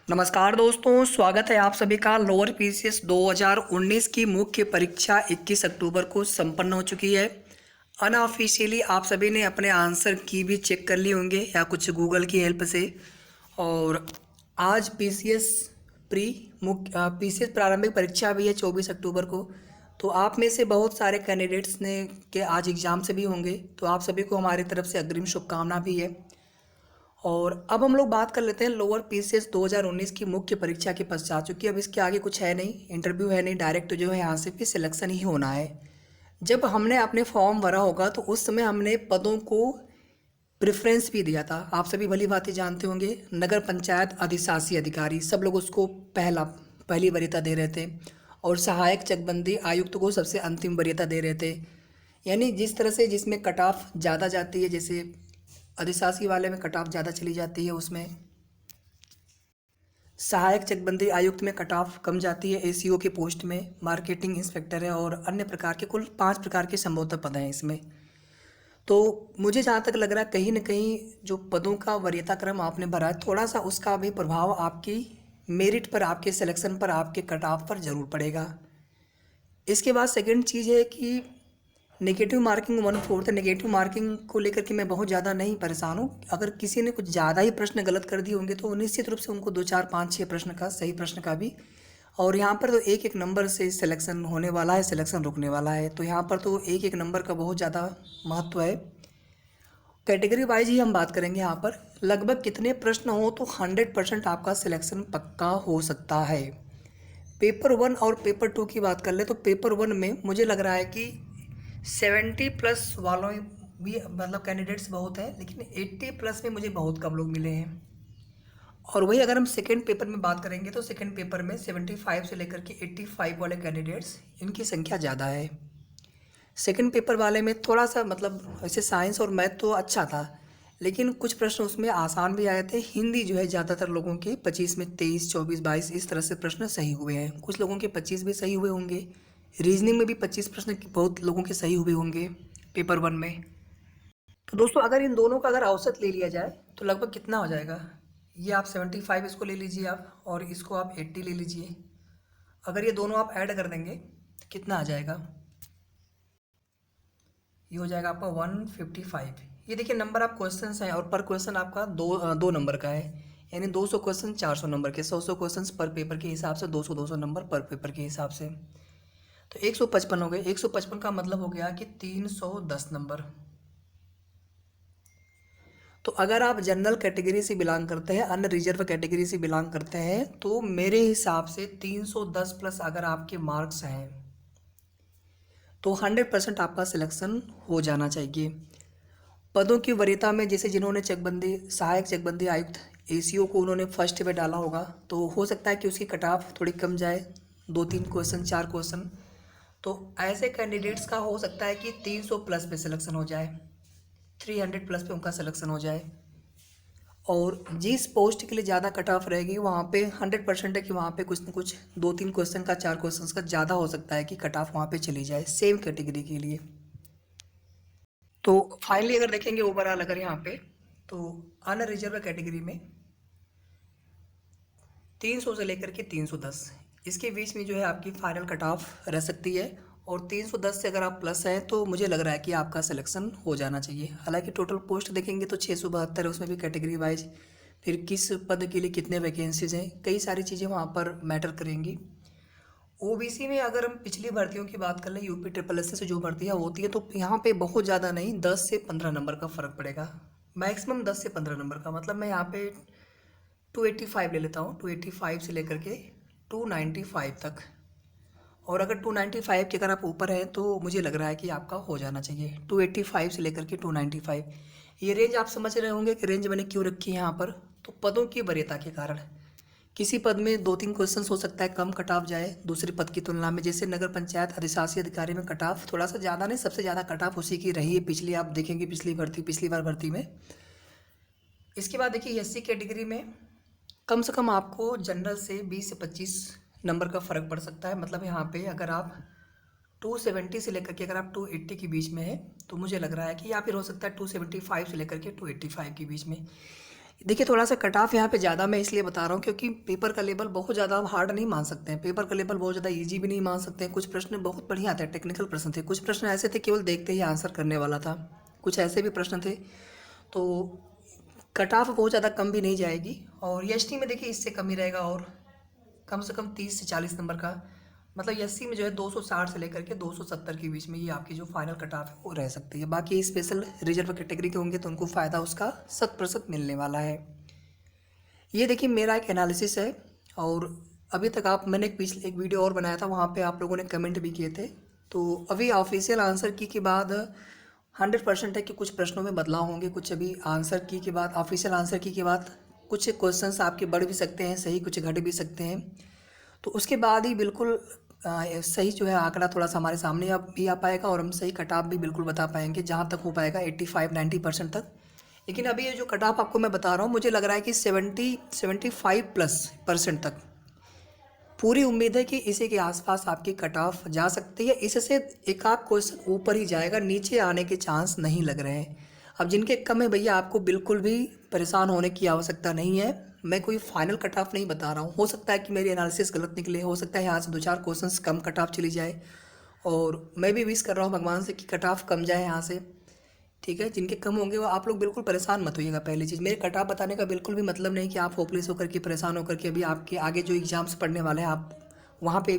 नमस्कार दोस्तों, स्वागत है आप सभी का। लोअर पीसीएस 2019 की मुख्य परीक्षा 21 अक्टूबर को संपन्न हो चुकी है। अनऑफिशियली आप सभी ने अपने आंसर की भी चेक कर लिए होंगे या कुछ गूगल की हेल्प से। और आज पीसीएस प्रारंभिक परीक्षा भी है 24 अक्टूबर को। तो आप में से बहुत सारे कैंडिडेट्स ने के आज एग्ज़ाम से भी होंगे, तो आप सभी को हमारी तरफ से अग्रिम शुभकामना भी है। और अब हम लोग बात कर लेते हैं लोअर पीसीएस 2019 की मुख्य परीक्षा के पश्चात, चूँकि अब इसके आगे कुछ है नहीं, इंटरव्यू है नहीं, डायरेक्ट जो है यहाँ से भी सिलेक्शन ही होना है। जब हमने अपने फॉर्म भरा होगा तो उस समय हमने पदों को प्रेफरेंस भी दिया था। आप सभी भली भांति जानते होंगे, नगर पंचायत अधिशासी अधिकारी सब लोग उसको पहली वरीयता दे रहे थे, और सहायक चकबंदी आयुक्त को सबसे अंतिम वरीयता दे रहे थे। यानी जिस तरह से जिसमें कट ऑफ ज़्यादा जाती है, जैसे अधिशासी वाले में कट ऑफ ज़्यादा चली जाती है, उसमें सहायक चकबंदी आयुक्त में कट ऑफ कम जाती है, एसीओ के पोस्ट में मार्केटिंग इंस्पेक्टर है, और अन्य प्रकार के कुल 5 प्रकार के संभवतः पद हैं इसमें। तो मुझे जहाँ तक लग रहा है कहीं ना कहीं जो पदों का वरीयता क्रम आपने भरा है, थोड़ा सा उसका भी प्रभाव आपकी मेरिट पर, आपके सिलेक्शन पर, आपके कट ऑफ पर ज़रूर पड़ेगा। इसके बाद सेकंड चीज़ है कि नेगेटिव मार्किंग 1/4 है। नेगेटिव मार्किंग को लेकर के मैं बहुत ज़्यादा नहीं परेशान हूँ। अगर किसी ने कुछ ज़्यादा ही प्रश्न गलत कर दिए होंगे तो निश्चित रूप से उनको 2 4 5 6 प्रश्न का, सही प्रश्न का भी। और यहाँ पर तो एक एक नंबर से सिलेक्शन होने वाला है, सिलेक्शन रुकने वाला है, तो यहाँ पर तो एक एक नंबर का बहुत ज़्यादा महत्व है। कैटेगरी वाइज ही हम बात करेंगे। यहाँ पर लगभग कितने प्रश्न हो तो 100% आपका सिलेक्शन पक्का हो सकता है। पेपर 1 और पेपर 2 की बात कर ले तो पेपर 1 में मुझे लग रहा है कि 70 प्लस वालों भी, मतलब कैंडिडेट्स बहुत हैं, लेकिन 80 प्लस में मुझे बहुत कम लोग मिले हैं। और वही अगर हम सेकेंड पेपर में बात करेंगे तो सेकेंड पेपर में 75 से लेकर के 85 वाले कैंडिडेट्स, इनकी संख्या ज़्यादा है। सेकेंड पेपर वाले में थोड़ा सा, मतलब वैसे साइंस और मैथ तो अच्छा था, लेकिन कुछ प्रश्न उसमें आसान भी आए थे। हिंदी जो है ज़्यादातर लोगों के 25 में 23, 24, 22 इस तरह से प्रश्न सही हुए हैं। कुछ लोगों के 25 भी सही हुए होंगे। रीजनिंग में भी 25 प्रश्न बहुत लोगों के सही हुए होंगे पेपर 1 में। तो दोस्तों अगर इन दोनों का अगर औसत ले लिया जाए तो लगभग कितना हो जाएगा, ये आप 75 इसको ले लीजिए आप, और इसको आप 80 ले लीजिए। अगर ये दोनों आप ऐड कर देंगे तो कितना आ जाएगा, ये हो जाएगा आपका 155। ये देखिए नंबर ऑफ क्वेश्चंस हैं, और पर क्वेश्चन आपका दो नंबर का है। यानी 200 क्वेश्चन 400 नंबर के, 100 क्वेश्चन पर पेपर के हिसाब से 200 नंबर पर पेपर के हिसाब से, तो 155 हो गए। 155 का मतलब हो गया कि 310 नंबर। तो अगर आप जनरल कैटेगरी से बिलोंग करते हैं, अन्य रिजर्व कैटेगरी से बिलोंग करते हैं, तो मेरे हिसाब से 310 प्लस अगर आपके मार्क्स हैं तो 100% आपका सिलेक्शन हो जाना चाहिए। पदों की वरीयता में जैसे जिन्होंने चकबंदी, सहायक चकबंदी आयुक्त, एसीओ को उन्होंने फर्स्ट में डाला होगा, तो हो सकता है कि उसकी कट ऑफ थोड़ी कम जाए, 2-3 क्वेश्चन, 4 क्वेश्चन। तो ऐसे कैंडिडेट्स का हो सकता है कि 300 प्लस पे सिलेक्शन हो जाए, 300 प्लस पे उनका सिलेक्शन हो जाए। और जिस पोस्ट के लिए ज़्यादा कट ऑफ रहेगी वहाँ पे 100% है कि वहाँ पे कुछ न कुछ 2-3 क्वेश्चन का, 4 क्वेश्चन का ज़्यादा हो सकता है कि कट ऑफ वहाँ पे चली जाए सेम कैटेगरी के लिए। तो फाइनली अगर देखेंगे ओवरऑल, अगर यहाँ पे तो अन रिजर्व कैटेगरी में 300 से लेकर के 310 इसके बीच में जो है आपकी फाइनल कट ऑफ रह सकती है। और 310 से अगर आप प्लस हैं तो मुझे लग रहा है कि आपका सिलेक्शन हो जाना चाहिए। हालांकि टोटल पोस्ट देखेंगे तो 672 है, उसमें भी कैटेगरी वाइज फिर किस पद के लिए कितने वैकेंसीज हैं, कई सारी चीज़ें वहाँ पर मैटर करेंगी। ओबीसी में अगर हम पिछली भर्तियों की बात कर लें, यूपी ट्रिपल एस से जो भर्तियाँ होती हैं, तो यहाँ पे बहुत ज़्यादा नहीं, 10 से 15 नंबर का फ़र्क पड़ेगा, मैक्सिमम 10 से 15 नंबर का। मतलब मैं यहाँ पे 285 ले लेता हूँ, 285 से लेकर के 295 तक। और अगर 295 के अगर आप ऊपर हैं तो मुझे लग रहा है कि आपका हो जाना चाहिए। 285 से लेकर के 295, ये रेंज आप समझ रहे होंगे कि रेंज मैंने क्यों रखी है यहाँ पर। तो पदों की वरीयता के कारण किसी पद में 2-3 क्वेश्चन हो सकता है कम कट ऑफ जाए दूसरे पद की तुलना में। जैसे नगर पंचायत अधिशासी अधिकारी में कट ऑफ थोड़ा सा ज़्यादा नहीं, सबसे ज़्यादा कट ऑफ उसी की रही है पिछली, आप देखेंगे पिछली बार भर्ती में। इसके बाद देखिए एससी कैटेगरी में कम से कम आपको जनरल से 20 से 25 नंबर का फ़र्क पड़ सकता है। मतलब यहाँ पे अगर आप 270 से लेकर के अगर आप 280 के बीच में है तो मुझे लग रहा है कि, या फिर हो सकता है 275 से लेकर के 285 के बीच में, देखिए थोड़ा सा कट ऑफ यहाँ पे ज़्यादा मैं इसलिए बता रहा हूँ क्योंकि पेपर का लेवल बहुत ज़्यादा हार्ड नहीं मान सकते हैं, पेपर का लेवल बहुत ज़्यादा इजी भी नहीं मान सकते हैं। कुछ प्रश्न बहुत बढ़िया आते हैं, टेक्निकल प्रश्न थे, कुछ प्रश्न ऐसे थे केवल देखते ही आंसर करने वाला था, कुछ ऐसे भी प्रश्न थे। तो कट ऑफ बहुत ज़्यादा कम भी नहीं जाएगी। और एसटी में देखिए इससे कम ही रहेगा, और कम से कम 30 से 40 नंबर का, मतलब एससी में जो है 260 से लेकर के 270 के बीच में ये आपकी जो फाइनल कट ऑफ है वो रह सकती है। बाकी स्पेशल रिजर्व कैटेगरी के होंगे तो उनको फ़ायदा उसका 100% मिलने वाला है। ये देखिए मेरा एक एनालिसिस है, और अभी तक मैंने एक वीडियो और बनाया था, वहाँ पे आप लोगों ने कमेंट भी किए थे। तो अभी ऑफिशियल आंसर की के बाद 100% है कि कुछ प्रश्नों में बदलाव होंगे, कुछ अभी आंसर की के बाद, ऑफिशियल आंसर की के बाद कुछ क्वेश्चंस आपके बढ़ भी सकते हैं सही, कुछ घट भी सकते हैं। तो उसके बाद ही बिल्कुल सही जो है आंकड़ा थोड़ा सा हमारे सामने अब भी आ पाएगा, और हम सही कट ऑफ भी बिल्कुल बता पाएंगे जहाँ तक हो पाएगा 85-90% तक। लेकिन अभी ये जो कट ऑफ आपको मैं बता रहा हूँ, मुझे लग रहा है कि 70-75+ % तक पूरी उम्मीद है कि इसी के आसपास आपकी कट ऑफ जा सकती है। इससे एक आध क्वेश्चन ऊपर ही जाएगा, नीचे आने के चांस नहीं लग रहे हैं। अब जिनके कम है भैया, आपको बिल्कुल भी परेशान होने की आवश्यकता नहीं है। मैं कोई फाइनल कट ऑफ नहीं बता रहा हूँ, हो सकता है कि मेरी एनालिसिस गलत निकले, हो सकता है यहाँ से 2-4 क्वेश्चंस कम कट ऑफ चली जाए, और मैं भी विश कर रहा हूँ भगवान से कि कट ऑफ कम जाए यहाँ से। ठीक है, जिनके कम होंगे वो आप लोग बिल्कुल परेशान मत होइएगा। पहली चीज़, मेरे कट ऑफ बताने का बिल्कुल भी मतलब नहीं कि आप होपलेस होकर के, परेशान होकर के अभी आपके आगे जो एग्ज़ाम्स पढ़ने वाले हैं आप वहाँ पे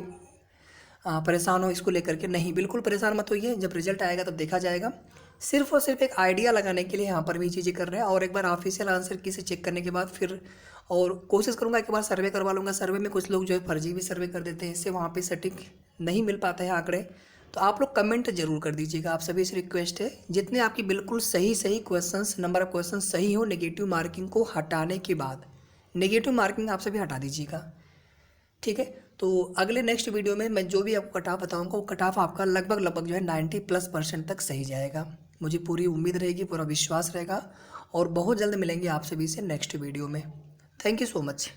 परेशान हो इसको लेकर के। नहीं, बिल्कुल परेशान मत होइए, जब रिजल्ट आएगा तब देखा जाएगा। सिर्फ और सिर्फ एक आइडिया लगाने के लिए यहाँ पर भी चीज़ें कर रहे हैं, और एक बार ऑफिशियल आंसर की से चेक करने के बाद फिर और कोशिश करूँगा एक बार सर्वे करवा लूँगा। सर्वे में कुछ लोग जो है फर्जी भी सर्वे कर देते हैं, इससे वहाँ पे सटीक नहीं मिल पाते हैं आंकड़े। तो आप लोग कमेंट जरूर कर दीजिएगा, आप सभी से रिक्वेस्ट है, जितने आपकी बिल्कुल सही क्वेश्चंस, नंबर ऑफ क्वेश्चन सही हो, नेगेटिव मार्किंग को हटाने के बाद, नेगेटिव मार्किंग आप सभी हटा दीजिएगा। ठीक है, तो अगले नेक्स्ट वीडियो में मैं जो भी आपको कट ऑफ बताऊँगा वो कट ऑफ आपका लगभग जो है 90+% तक सही जाएगा। मुझे पूरी उम्मीद रहेगी, पूरा विश्वास रहेगा, और बहुत जल्द मिलेंगे आप सभी से नेक्स्ट वीडियो में। Thank you so much.